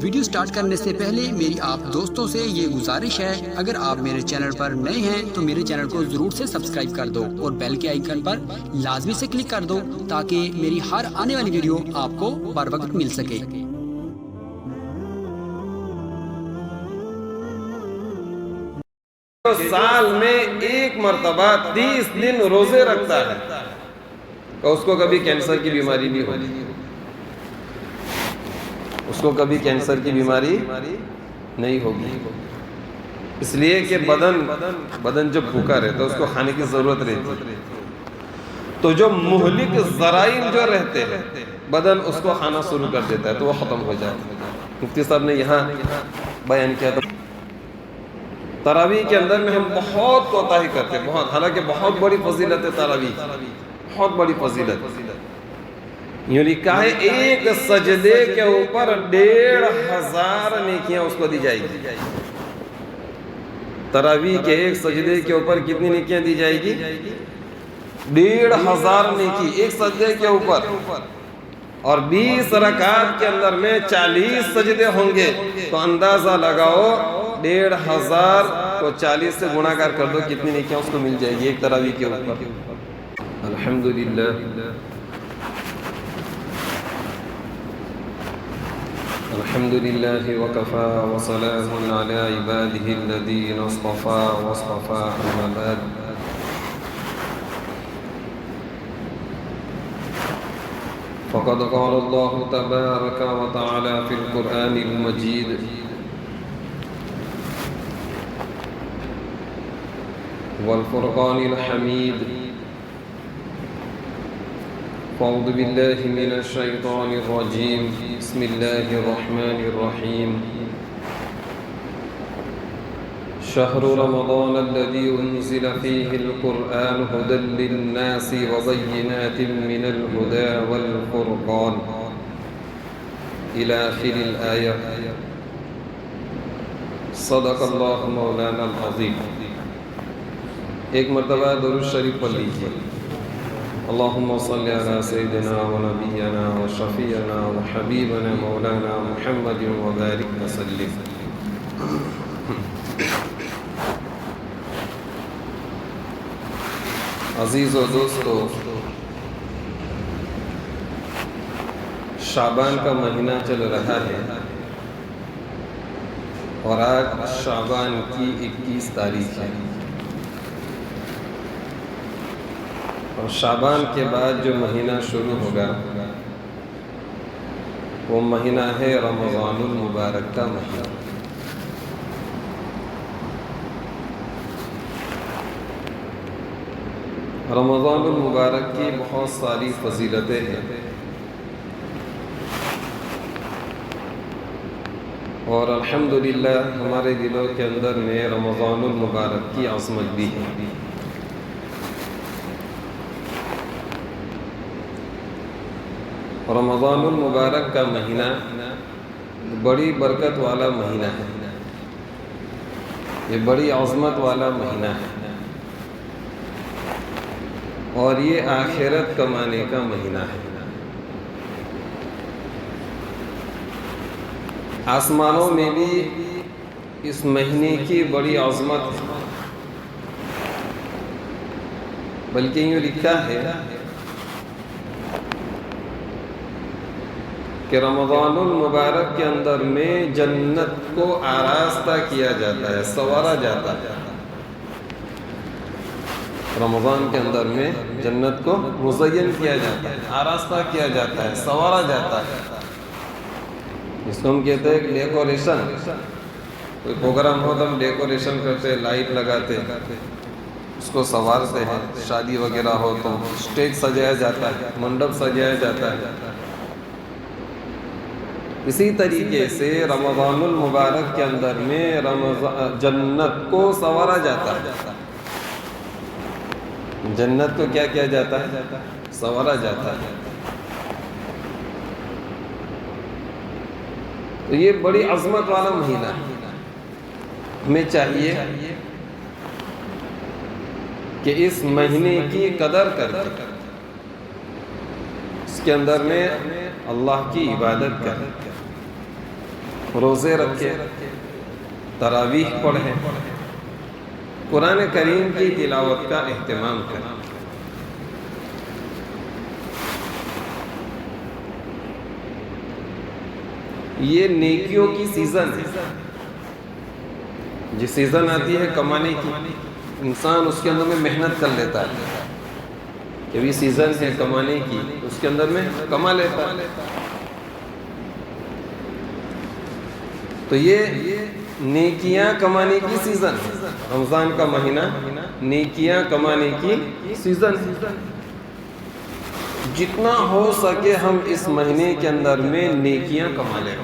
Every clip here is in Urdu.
ویڈیو سٹارٹ کرنے سے پہلے میری آپ دوستوں سے یہ گزارش ہے، اگر آپ میرے چینل پر نئے ہیں تو میرے چینل کو ضرور سے سبسکرائب کر دو اور بیل کے آئیکن پر لازمی سے کلک کر دو تاکہ میری ہر آنے والی ویڈیو آپ کو بر وقت مل سکے۔ سال میں ایک مرتبہ 30 دن روزے رکھتا ہے تو اس کو کبھی کینسر کی بیماری نہیں ہوگی، اس کو کبھی کینسر کی بیماری نہیں ہوگی، اس لیے کہ بدن جب بھوکا رہتا ہے اس کو کھانے کی ضرورت رہتی ہے، تو جو مہلک ذرائع جو رہتے ہیں بدن اس کو کھانا شروع کر دیتا ہے تو وہ ختم ہو جاتا ہے۔ مفتی صاحب نے یہاں بیان کیا تھا تراویح کے اندر میں ہم بہت کوتاہی کرتے ہیں، حالانکہ بہت بڑی فضیلت ہے تراویح، بہت بڑی فضیلت۔ یوں لکھا ہے ایک سجدے کے اوپر 1500 نیکیاں اس کو دی جائے گی۔ تراویح کے ایک سجدے کے اوپر کتنی نیکیاں دی جائے گی؟ 1500 نیکی ایک سجدے کے اوپر، اور 20 رکعات کے اندر میں 40 سجدے ہوں گے تو اندازہ لگاؤ 1500 کو 40 سے گنا کر دو کتنی نیکیاں اس کو مل جائے گی ایک تراویح کے اوپر۔ الحمدللہ الحمدللہ وکفا وسلام علی عبادہ الذین اصطفا واصطفا اما بعد۔ فقد قال اللہ تبارک وتعالی فی القرآن المجید والفرقان الحمید فاعوذ باللہ من الشیطان الرجیم بسم اللہ الرحمن الرحیم شہر رمضان الذي انزل فيه القرآن هدى للناس وبينات من الهدى والفرقان إلى آخر الآية صدق اللہ مولانا العظیم۔ ایک مرتبہ درود شریف پڑھ لیجیے۔ اللہم صلی علی سیدنا و نبینا و شفیعنا و حبیبنا مولانا محمد و بارک وسلم۔ عزیز و دوستو، شعبان کا مہینہ چل رہا ہے اور آج شعبان کی 21 تاریخ ہے، اور شعبان کے بعد جو مہینہ شروع ہوگا وہ مہینہ ہے رمضان المبارک کا مہینہ۔ رمضان المبارک کی بہت ساری فضیلتیں ہیں، اور الحمدللہ ہمارے دلوں کے اندر میں رمضان المبارک کی عظمت بھی ہے۔ رمضان المبارک کا مہینہ بڑی برکت والا مہینہ ہے، یہ بڑی عظمت والا مہینہ ہے، اور یہ آخرت کمانے کا مہینہ ہے۔ آسمانوں میں بھی اس مہینے کی بڑی عظمت ہے، بلکہ یوں لکھا ہے کہ رمضان المبارک کے اندر میں جنت کو آراستہ کیا جاتا ہے، سنوارا جاتا ہے۔ رمضان کے اندر میں جنت کو مزین کیا جاتا ہے، آراستہ کیا جاتا ہے، سنوارا جاتا ہے۔ اس کو ہم کہتے ہیں ڈیکوریشن۔ کوئی پروگرام ہو تو ہم ڈیکوریشن کرتے ہیں، لائٹ لگاتے ہیں، اس کو سنوارتے ہیں۔ شادی وغیرہ ہو تو اسٹیج سجایا جاتا ہے، منڈپ سجایا جاتا ہے۔ اسی طریقے سے رمضان المبارک کے اندر میں جنت کو سنوارا جاتا ہے، جنت کو کیا کیا جاتا ہے؟ سنوارا جاتا ہے۔ تو یہ بڑی عظمت والا مہینہ ہے، ہمیں چاہیے کہ اس مہینے کی قدر کر کے اس کے اندر میں اللہ کی عبادت کریں، روزے رکھے، تراویح پڑھیں، قرآن کریم کی تلاوت کا اہتمام کریں۔ یہ نیکیوں کی سیزن ہے، جس سیزن آتی ہے کمانے کی، انسان اس کے اندر میں محنت کر لیتا ہے کہ یہ سیزن ہے کمانے کی، اس کے اندر میں کما لیتا ہے۔ تو یہ نیکیاں کمانے کی سیزن ہے، رمضان کا مہینہ نیکیاں کمانے کی سیزن ہے۔ جتنا ہو سکے ہم اس مہینے کے اندر میں نیکیاں کما لیں،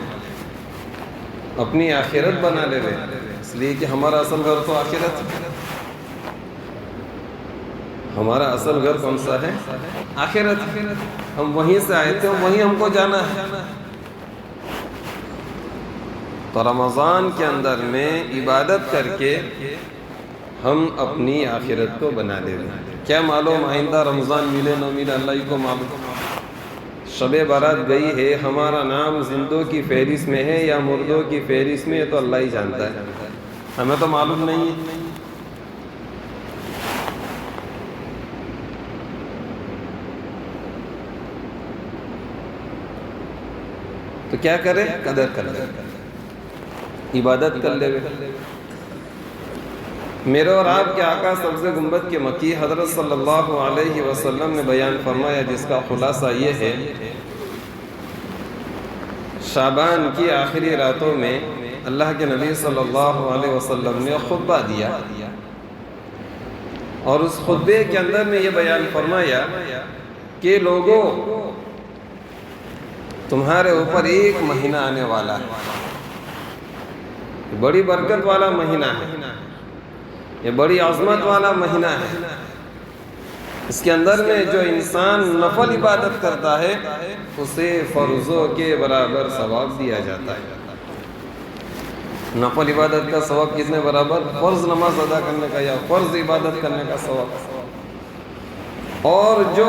اپنی آخرت بنا لے، اس لیے کہ ہمارا اصل گھر تو آخرت ہے۔ ہمارا اصل گھر کون سا ہے؟ آخرت۔ ہم وہیں سے آئے تھے، وہیں ہم کو جانا ہے۔ تو رمضان کے اندر میں عبادت کر کے ہم اپنی آخرت کو بنا لے رہے ہیں۔ کیا معلوم آئندہ رمضان ملے نہ ملے، اللہ ہی کو معلوم۔ شب برات گئی ہے، ہمارا نام زندوں کی فہرست میں ہے یا مردوں کی فہرست میں ہے تو اللہ ہی جانتا ہے، ہمیں تو معلوم نہیں ہے۔ تو کیا کرے؟ قدر کر لے، عبادت کر لے۔ میرے اور آپ کے آقا سبز گنبد کے مکی حضرت صلی اللہ علیہ وسلم نے بیان فرمایا، جس کا خلاصہ یہ ہے، شعبان کی آخری راتوں میں اللہ کے نبی صلی اللہ علیہ وسلم نے خطبہ دیا، اور اس خطبے کے اندر میں یہ بیان فرمایا کہ لوگوں، تمہارے اوپر ایک مہینہ آنے والا ہے، بڑی برکت والا مہینہ ہے، یہ بڑی عظمت والا مہینہ ہے۔ اس کے اندر میں جو انسان نفل عبادت کرتا ہے اسے فرضوں کے برابر ثواب دیا جاتا ہے۔ نفل عبادت کا ثواب کتنے برابر؟ فرض نماز ادا کرنے کا یا فرض عبادت کرنے کا ثواب۔ اور جو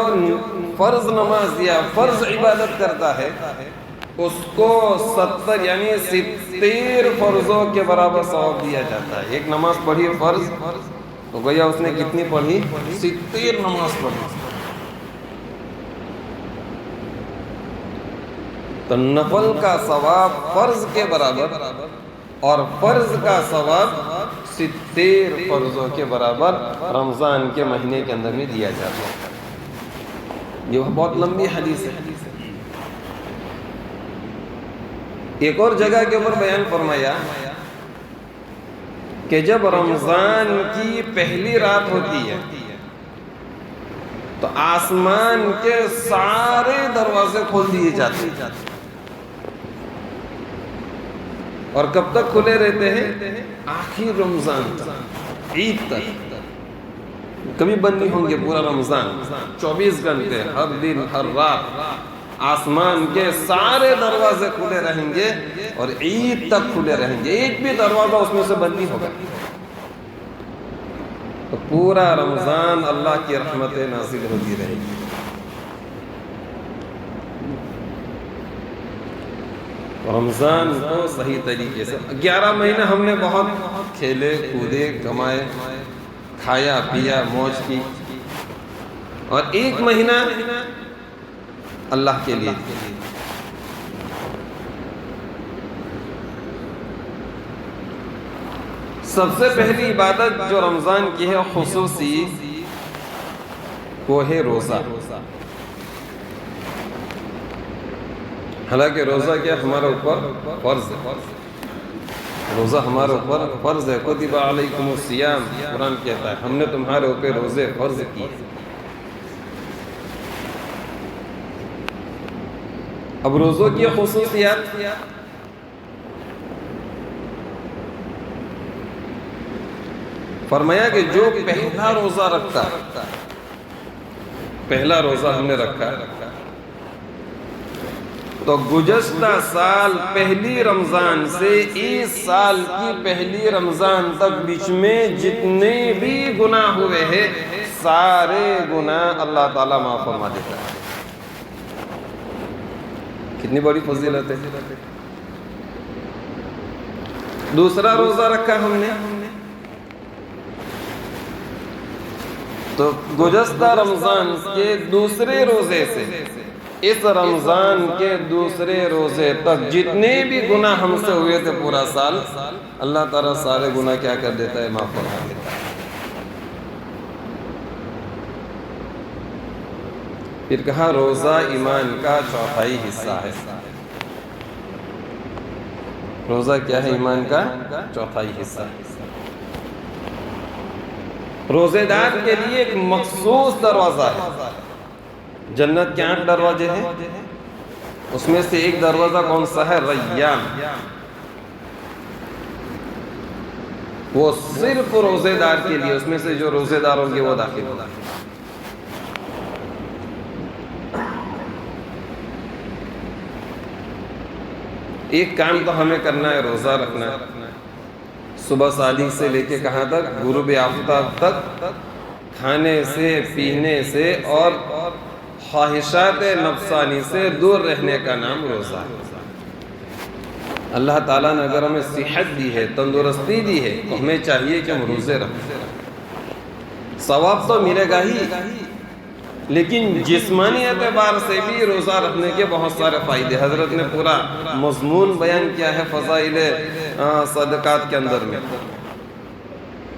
فرض نماز یا فرض عبادت کرتا ہے اس کو 70 یعنی 70 فرضوں کے برابر ثواب دیا جاتا ہے۔ ایک نماز پڑھی فرض تو گویا اس نے کتنی پڑھی؟ 70 نماز پڑھی۔ تو نفل کا ثواب فرض کے برابر اور فرض کا ثواب 70 فرضوں کے برابر رمضان کے مہینے کے اندر میں دیا جاتا ہے۔ یہ بہت لمبی حدیث ہے۔ ایک اور جگہ کے اوپر بیان فرمایا کہ جب رمضان کی پہلی رات ہوتی ہے تو آسمان کے سارے دروازے کھول دیے جاتے ہیں، اور کب تک کھلے رہتے ہیں؟ آخر رمضان تک، عید تک، کبھی بند نہیں ہوں گے۔ پورا رمضان 24 گھنٹے، ہر دن ہر رات آسمان کے سارے دروازے کھلے رہیں گے اور عید تک کھلے رہیں گے، ایک بھی دروازہ اس میں سے بند نہیں ہوگا۔ تو پورا رمضان اللہ کی رحمتیں نازل ہوتی رہے گی۔ رمضان کو صحیح طریقے سے 11 مہینے ہم نے بہت کھیلے کودے، کمائے، کھایا پیا، موج کی، اور ایک مہینہ اللہ کے لیے۔ سب سے پہلی عبادت جو رمضان کی ہے خصوصی، وہ ہے روزہ۔ حالانکہ روزہ کیا ہمارے اوپر فرض ہے، روزہ ہمارے اوپر فرض ہے۔ کتب علیکم الصیام، قرآن کہتا ہے ہم نے تمہارے اوپر روزے فرض کیے۔ اب روزوں کی خصوصیات، فرمایا کہ جو پہلا روزہ رکھتا ہے، پہلا روزہ ہم نے رکھا تو گزشتہ سال پہلی رمضان سے اس سال کی پہلی رمضان تک بیچ میں جتنے بھی گناہ ہوئے ہیں سارے گناہ اللہ تعالیٰ معاف فرما دیتا ہے۔ کتنی بڑی فضیلت ہے۔ دوسرا روزہ رکھا ہم نے تو گزشتہ رمضان کے دوسرے روزے سے اس رمضان کے دوسرے روزے تک جتنے بھی گناہ ہم سے ہوئے تھے پورا سال، اللہ تعالیٰ سارے گناہ کیا کر دیتا ہے؟ معاف فرما دیتا ہے۔ پھر کہا روزہ ایمان کا چوتھائی حصہ ہے۔ روزہ کیا ہے؟ ایمان کا چوتھائی حصہ ہے۔ روزے دار کے لیے ایک مخصوص دروازہ ہے۔ جنت کے 8 دروازے ہیں، اس میں سے ایک دروازہ کون سا ہے؟ ریان۔ وہ صرف روزے دار کے لیے، اس میں سے جو روزے دار ہوں گے وہ داخل ہوگا۔ ایک کام تو ہمیں کرنا ہے، روزہ رکھنا ہے۔ صبح صادق سے لے کے کہاں تک؟ غروب آفتاب تک کھانے سے، پینے سے اور خواہشات نفسانی سے دور رہنے کا نام روزہ ہے۔ اللہ تعالیٰ نے اگر ہمیں صحت دی ہے، تندرستی دی ہے، تو ہمیں چاہیے کہ ہم روزے رکھیں۔ ثواب تو ملے گا ہی، لیکن جسمانی اعتبار سے بھی روزہ رکھنے کے بہت سارے فائدے حضرت نے پورا مضمون بیان کیا ہے فضائل صدقات کے اندر میں،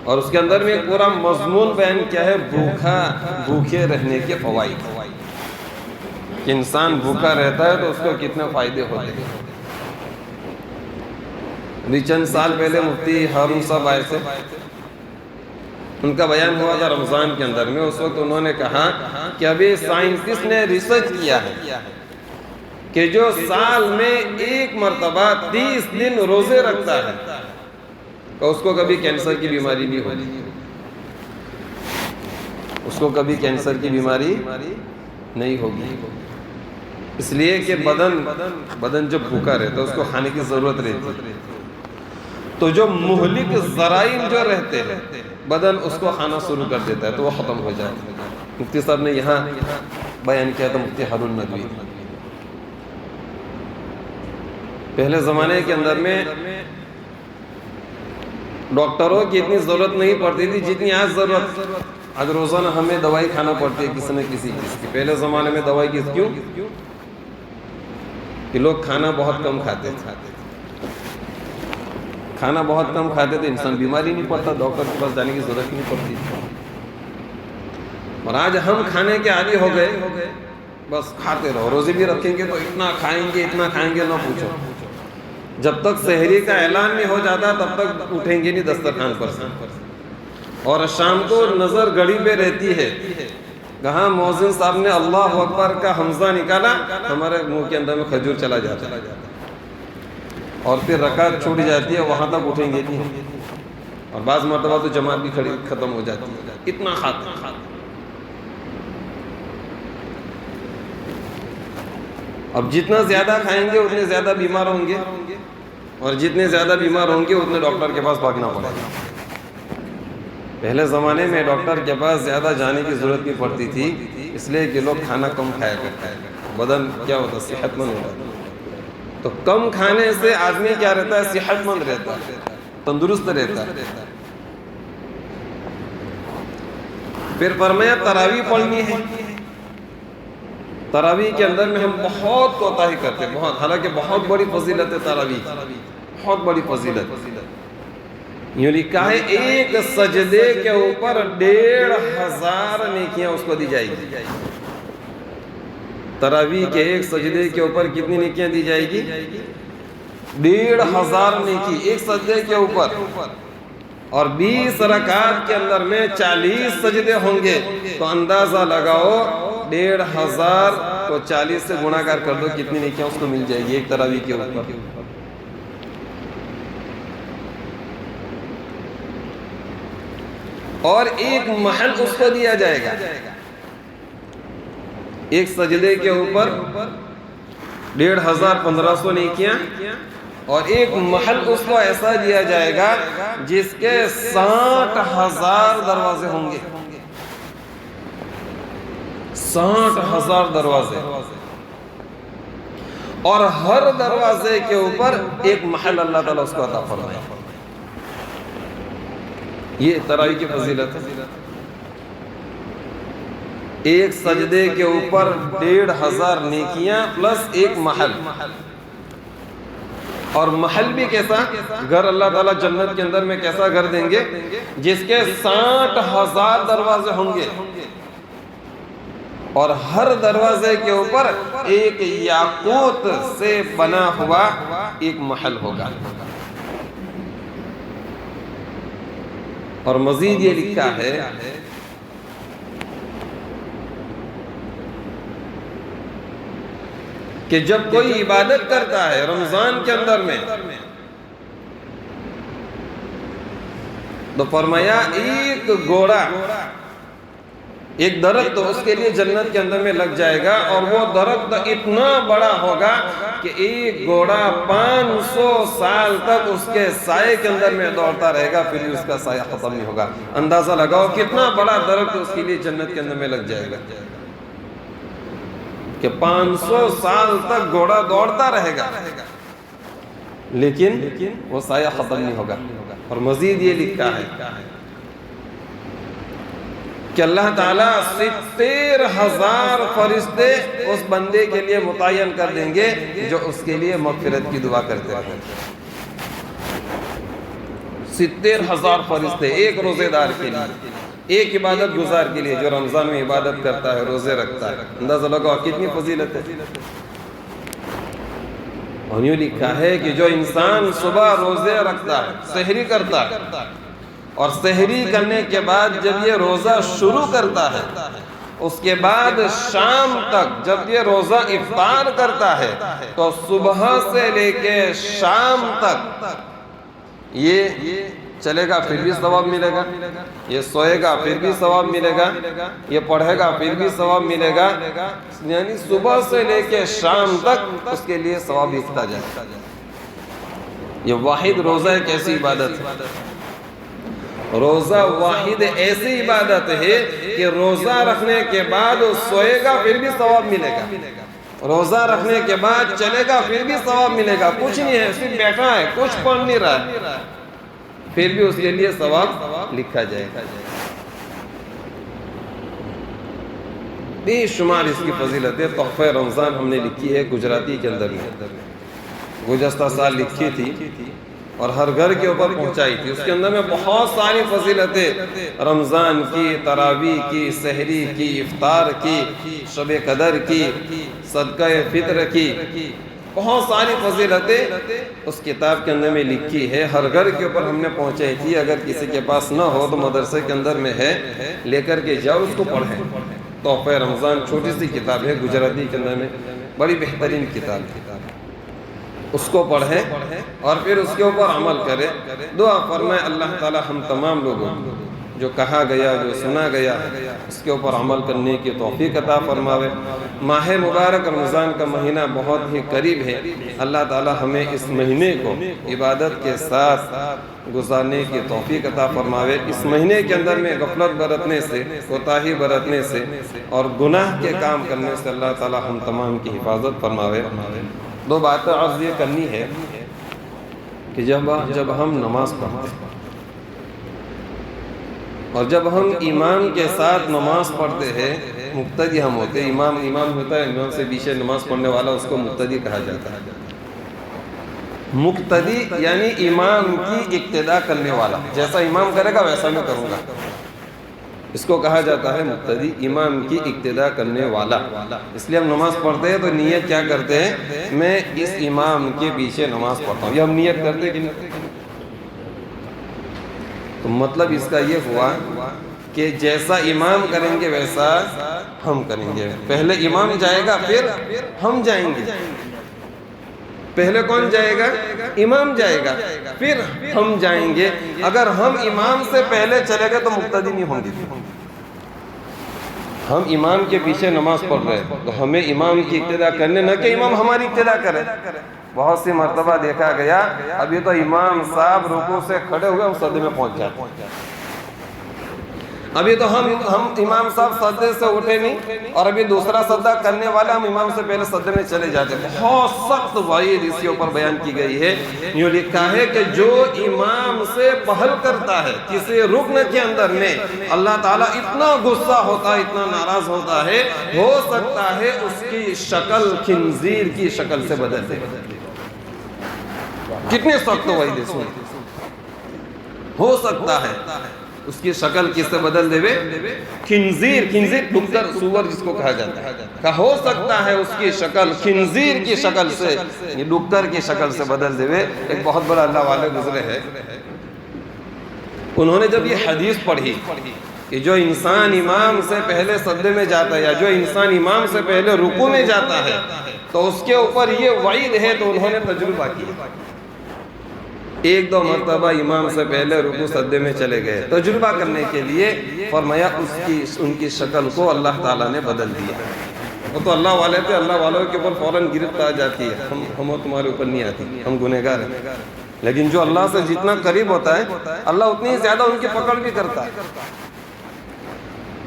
اور اس کے اندر میں پورا مضمون بیان کیا ہے بھوکے رہنے کے فوائد، کہ انسان بھوکا رہتا ہے تو اس کو کتنے فائدے ہوتے ہیں۔ ابھی چند سال پہلے مفتی ہارون صاحب آئے تھے، ان کا بیان ہوا تھا رمضان کے اندر میں۔ اس وقت انہوں نے کہا کہ ابھی سائنٹسٹ نے ریسرچ کیا ہے کہ جو سال میں ایک مرتبہ 30 دن روزے رکھتا ہے تو اس کو کبھی کینسر کی بیماری نہیں ہوتی، اس کو کبھی کینسر کی بیماری نہیں ہوگی، اس لیے کہ بدن جب بھوکا رہتا ہے اس کو کھانے کی ضرورت رہتی ہے، تو جو مہلک ذرائع جو رہتے ہیں بدن اس کو کھانا شروع کر دیتا ہے تو وہ ختم ہو جاتا ہے۔ مفتی صاحب نے یہاں بیان کیا تھا، مفتی ہارون ندوی۔ پہلے زمانے کے اندر میں ڈاکٹروں کی اتنی ضرورت نہیں پڑتی تھی جتنی آج ضرورت۔ آج روزانہ ہمیں دوائی کھانا پڑتی ہے کسی نہ کسی چیز کی۔ پہلے زمانے میں دوائی کی کیوں؟ کہ لوگ کھانا بہت کم کھاتے تھے، کھانا بہت کم کھاتے تھے، انسان بیماری نہیں پڑتا، ڈاکٹر کے پاس جانے کی ضرورت نہیں پڑتی۔ اور آج ہم کھانے کے عادی ہو گئے، بس کھاتے رہو۔ روزے بھی رکھیں گے تو اتنا کھائیں گے نہ پوچھو، جب تک سحری کا اعلان نہیں ہو جاتا تب تک اٹھیں گے نہیں دسترخوان پر سے۔ اور شام کو نظر گھڑی پہ رہتی ہے، کہاں مؤذن صاحب نے اللہ اکبر کا حمزہ نکالا، ہمارے منہ کے اندر میں کھجور چلا جاتا ہے، اور پھر رکعت چھوٹ جاتی ہے، وہاں تک اٹھیں گے نہیں، اور بعض مرتبہ تو جماعت بھی ختم ہو جاتی ہے، اتنا کھاتے ہیں۔ اب جتنا زیادہ کھائیں گے اتنے زیادہ بیمار ہوں گے، اور جتنے زیادہ بیمار ہوں گے اتنے ڈاکٹر کے پاس بھاگنا پڑے گا۔ پہلے زمانے میں ڈاکٹر کے پاس زیادہ جانے کی ضرورت نہیں پڑتی تھی، اس لیے کہ لوگ کھانا کم کھایا کرتے ہیں، بدن کیا ہوتا ہے؟ صحت مند ہوتا ہے۔ تو کم کھانے سے آدمی کیا رہتا ہے؟ صحت مند رہتا ہے، تندرست رہتا ہے۔ پھر فرمایا تراویح پڑھنی ہے۔ تراویح کے اندر میں ہم بہت کوتاہی کرتے ہیں، بہت، حالانکہ بہت بڑی فضیلت ہے تراویح، بہت بڑی فضیلت۔ یوں لکھا ہے ایک سجدے کے اوپر 1500 نیکیاں اس کو دی جائے گی۔ تراویح کے ایک سجدے کے اوپر کتنی نیکیاں دی جائے گی؟ 1500 نیکی ایک سجدے کے اوپر، اور 20 رکعات کے اندر میں 40 سجدے ہوں گے، تو اندازہ لگاؤ 1500 کو 40 سے گناہ کر کر دو، کتنی نیکیاں اس کو مل جائے گی ایک تراویح کے اوپر۔ اور ایک محل اس کو دیا جائے گا، ایک سجدے کے اوپر 1500 1500 نیکیاں، اور ایک محل اس کو ایسا دیا جائے گا جس کے 60,000 دروازے ہوں گے، 60,000 دروازے، اور ہر دروازے کے اوپر ایک محل اللہ تعالیٰ اس کو عطا فرمائے۔ یہ تراویح کی فضیلت ہے۔ ایک سجدے کے اوپر 1500 نیکیاں پلس ایک محل، اور محل بھی کیسا گھر اللہ تعالیٰ جنت کے اندر میں کیسا گھر دیں گے جس کے 60,000 دروازے ہوں گے، اور ہر دروازے کے اوپر ایک یاقوت سے بنا ہوا ایک محل ہوگا۔ اور مزید یہ لکھا ہے کہ جب کوئی عبادت کرتا ہے رمضان کے اندر میں تو فرمایا ایک گھوڑا، ایک درخت اس کے لیے جنت کے اندر میں لگ جائے گا، اور وہ درخت اتنا بڑا ہوگا کہ ایک گھوڑا 500 سال تک اس کے سائے کے اندر میں دوڑتا رہے گا، پھر بھی اس کا سایہ ختم نہیں ہوگا۔ اندازہ لگاؤ کتنا بڑا درخت اس کے لیے جنت کے اندر میں لگ جائے گا کہ 500 سال تک گھوڑا دوڑتا رہے گا لیکن وہ سایہ ختم نہیں ہوگا۔ اور مزید یہ لکھا ہے کہ اللہ تعالیٰ 70,000 فرشتے اس بندے کے لیے متعین کر دیں گے جو اس کے لیے مغفرت کی دعا کرتے ہیں۔ 70,000 فرشتے ایک روزے دار کے لیے، ایک عبادت گزار کے لیے جو رمضان میں عبادت کرتا ہے، روزے رکھتا ہے۔ اندازہ لگاؤ کتنی فضیلت ہے۔ اور یوں لکھا ہے کہ جو انسان صبح روزے رکھتا ہے، سحری کرتا ہے، اور سحری کرنے کے بعد جب یہ روزہ شروع کرتا ہے، اس کے بعد شام تک جب یہ روزہ افطار کرتا ہے، تو صبح سے لے کے شام تک یہ چلے گا پھر بھی ثواب ملے گا، یہ سوئے گا پھر بھی ثواب ملے گا، یہ پڑھے گا پھر بھی ثواب ملے گا، یعنی صبح سے لے کے شام تک اس کے لیے ثواب لکھتا جائے۔ یہ واحد روزہ ایک ایسی عبادت ہے، روزہ واحد ایسی عبادت ہے کہ روزہ رکھنے کے بعد سوئے گا پھر بھی ثواب ملے گا، روزہ رکھنے کے بعد چلے گا پھر بھی ثواب ملے گا، کچھ نہیں ہے، صرف بیٹھا ہے، کچھ پڑھ نہیں رہا ہے، پھر بھی اس کے لیے ثواب لکھا جائے گا۔ بے شمار اس کی فضیلت ہے۔ تحفہ رمضان ہم نے لکھی ہے گجراتی کے اندر میں، گزشتہ سال لکھی تھی اور ہر گھر کے اوپر پہنچائی تھی۔ اس کے اندر میں بہت ساری فضیلتیں رمضان کی، تراویح کی، سحری کی، افطار کی، شب قدر کی، صدقہ فطر کی، بہت ساری فضیلتیں اس کتاب کے اندر میں لکھی ہے۔ ہر گھر کے اوپر ہم نے پہنچائی تھی۔ اگر کسی کے پاس نہ ہو تو مدرسے کے اندر میں ہے، لے کر کے جاؤ، اس کو پڑھیں۔ تحفہ رمضان چھوٹی سی کتاب ہے گجراتی کے اندر میں، بڑی بہترین کتاب ہے، اس کو پڑھیں اور پھر اس کے اوپر عمل کریں۔ دعا فرمائے اللہ تعالی ہم تمام لوگوں جو کہا گیا، جو سنا گیا ہے، اس کے اوپر عمل کرنے کی توفیق عطا فرماوے۔ ماہ مبارک رمضان کا مہینہ بہت ہی قریب ہے، اللہ تعالی ہمیں اس مہینے کو عبادت کے ساتھ گزارنے کی توفیق عطا فرماوے۔ اس مہینے کے اندر میں غفلت برتنے سے، کوتاہی برتنے سے اور گناہ کے کام کرنے سے اللہ تعالی ہم تمام کی حفاظت فرماوے۔ دو باتیں عرض یہ کرنی ہے کہ جب ہم نماز پڑھتے ہیں اور جب ہم امام کے ساتھ نماز پڑھتے ہیں، مقتدی ہم ہوتے ہیں، امام ہوتا ہے، امام سے پیچھے نماز پڑھنے والا اس کو مقتدی کہا جاتا ہے۔ مقتدی یعنی امام کی اقتداء کرنے والا، جیسا امام کرے گا ویسا میں کروں گا، اس کو کہا جاتا ہے مقتدی، امام کی اقتداء کرنے والا۔ اس لیے ہم نماز پڑھتے ہیں تو نیت کیا کرتے ہیں؟ میں اس امام کے پیچھے نماز پڑھتا ہوں، یہ ہم نیت کرتے کہ نہیں؟ تو مطلب اس کا یہ ہوا کہ جیسا امام کریں گے ویسا ہم کریں گے۔ پہلے امام جائے گا پھر ہم جائیں گے۔ پہلے کون جائے گا؟ امام جائے گا، پھر ہم جائیں گے۔ اگر ہم امام سے پہلے چلے گئے تو مقتدی نہیں ہوں گے۔ ہم امام کے پیچھے نماز پڑھ رہے ہیں تو ہمیں امام کی اقتداء کرنے، نہ کہ امام ہماری اقتداء کرے۔ بہت سی مرتبہ دیکھا گیا ابھی تو امام صاحب رکوع سے کھڑے ہوئے ہم سجدے میں پہنچ جاتے ہیں۔ ابھی تو ہم امام صاحب سجدے سے اٹھے نہیں اور ابھی دوسرا سجدہ کرنے والا ہم امام سے پہلے سجدے میں چلے جاتے ہیں. بہت سخت وعید اس کے اوپر بیان کی گئی ہے. یوں لکھا ہے کہ جو امام سے پہل کرتا ہے کسی رکن کے اندر میں اللہ تعالیٰ اتنا غصہ ہوتا ہے, اتنا ناراض ہوتا ہے, ہو سکتا ہے اس کی شکل خنزیر کی شکل سے بدل دے. کتنے سخت وعید ہے, سنیں. ہو سکتا ہے اس کی شکل کس سے بدل دے, خنزیر ڈکر سور جس کو کہا جاتا ہے, کہ ہو سکتا ہے اس کی شکل خنزیر کی شکل سے, ڈکر کی شکل سے بدل دے. ایک بہت بڑا اللہ والے گزرے ہیں, انہوں نے جب یہ حدیث پڑھی کہ جو انسان امام سے پہلے سجدے میں جاتا ہے یا جو انسان امام سے پہلے رکوع میں جاتا ہے تو اس کے اوپر یہ وعید ہے, تو انہوں نے تجربہ کیا. ایک دو مرتبہ امام سے پہلے رکوع سجدے میں چلے گئے تجربہ کرنے کے لیے. فرمایا ان کی شکل کو اللہ تعالیٰ نے بدل دیا. وہ تو اللہ والے تھے, اللہ والوں کے اوپر فوراً گرفت آ جاتی ہے, ہم تمہارے اوپر نہیں آتی, ہم گنہگار ہیں. لیکن جو اللہ سے جتنا قریب ہوتا ہے اللہ اتنی زیادہ ان کی پکڑ بھی کرتا ہے.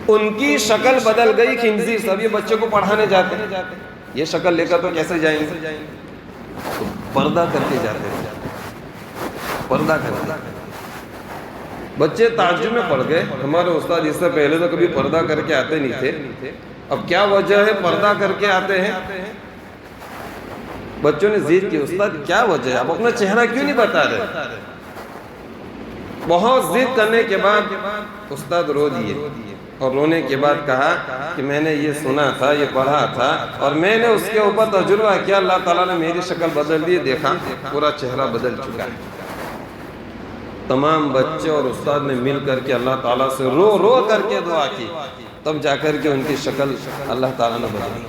ان کی شکل بدل گئی خنزیر سے. اب یہ بچے کو پڑھانے جاتے ہیں, یہ شکل لے کر تو کیسے جائیں گے, پردہ کر کے جاتے ہیں, پردہ کرتے. بچے تعجب میں پڑ گئے, ہمارے استاد اس سے پہلے تو کبھی پردہ کر کے آتے نہیں تھے, اب کیا وجہ ہے پردہ کر کے آتے ہیں. بچوں نے ضد کی, استاد کیا وجہ ہے, آپ اپنا چہرہ کیوں نہیں بتا رہے. بہت ضد کرنے کے بعد استاد رو دیے اور رونے کے بعد کہا کہ میں نے یہ سنا تھا, یہ پڑھا تھا اور میں نے اس کے اوپر تجربہ کیا, اللہ تعالیٰ نے میری شکل بدل دی, دیکھا پورا چہرہ بدل چکا ہے. تمام بچے اور استاد نے مل کر کے اللہ تعالیٰ سے رو کر کے دعا کی, تب جا کر کے ان کی شکل اللہ تعالیٰ نے بدلی.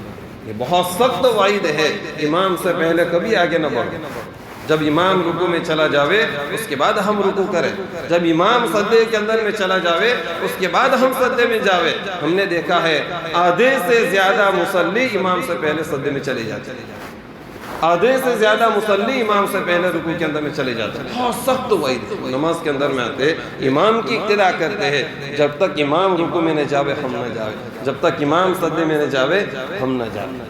یہ بہت سخت وعید ہے, امام سے پہلے کبھی آگے نہ بڑھو. جب امام رکوع میں چلا جاوے اس کے بعد ہم رکوع کریں, جب امام سجدے کے اندر میں چلا جاوے اس کے بعد ہم سجدے میں جاوے. ہم نے دیکھا ہے آدھے سے زیادہ مصلی امام سے پہلے سجدے میں چلے جاتے ہیں, آدھے سے زیادہ مصلی امام سے پہلے رکوع کے اندر میں چلے جاتے ہیں. بہت سخت وعید. نماز کے اندر میں آتے امام کی اقتدا کرتے ہیں, جب تک امام رکوع میں نہ جاوے ہم نہ جاوے, جب تک امام سجدے میں نہ جاوے ہم نہ جاوے.